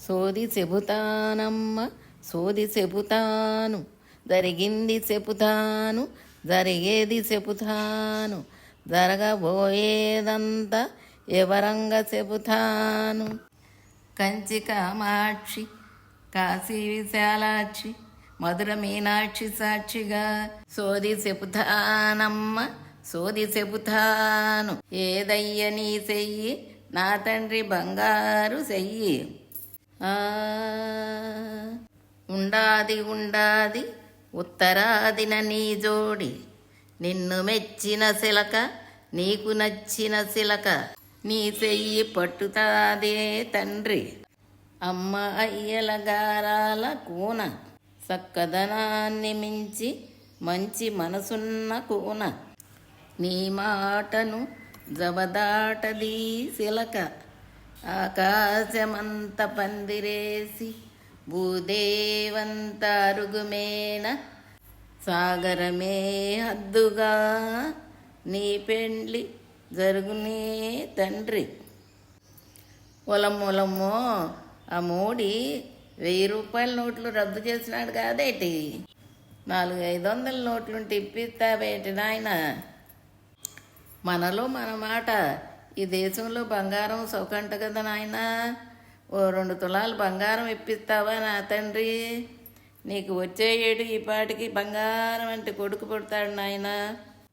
సోది చెబుతానమ్మ, సోది చెబుతాను, జరిగింది చెబుతాను, జరిగేది చెబుతాను, జరగబోయేదంతా వివరంగా చెబుతాను. కంచి కామాక్షి, కాశీ విశాలాక్షి, మధుర మీనాక్షి సాక్షిగా సోది చెబుతానమ్మ, సోది చెబుతాను. ఏదయ్య నీ చెయ్యి, నా తండ్రి బంగారు చెయ్యి. ఉండాది ఉండాది ఉత్తరాదిన నీ జోడి, నిన్ను మెచ్చిన శిలక, నీకు నచ్చిన శిలక, నీ చెయ్యి పట్టుతాదే తండ్రి. అమ్మ అయ్యల గారాల కూన, చక్కదనాన్ని మించి మంచి మనసున్న కూన, నీ మాటను జబదాటదీ శిలక. ఆకాశమంత పందిరేసి, భూదేవంత అరుగుమేన, సాగరమే హద్దుగా నీ పెండ్లి జరుగునే తండ్రి. ఒలమ్మొలమ్మో, ఆ మోడీ 1000 రూపాయల నోట్లు రద్దు చేసినాడు కాదేటి, 400-500 నోట్లుంటే ఇప్పిస్తావేటి నాయన. మనలో మన మాట. ఈ దేశంలో బంగారం సౌకంట కదా నాయన. ఓ 2 తులాలు బంగారం ఇప్పిస్తావా నా తండ్రి? నీకు వచ్చే ఏడు ఈ పాటికి బంగారం అంటే కొడుకు పుడతాడు నాయన.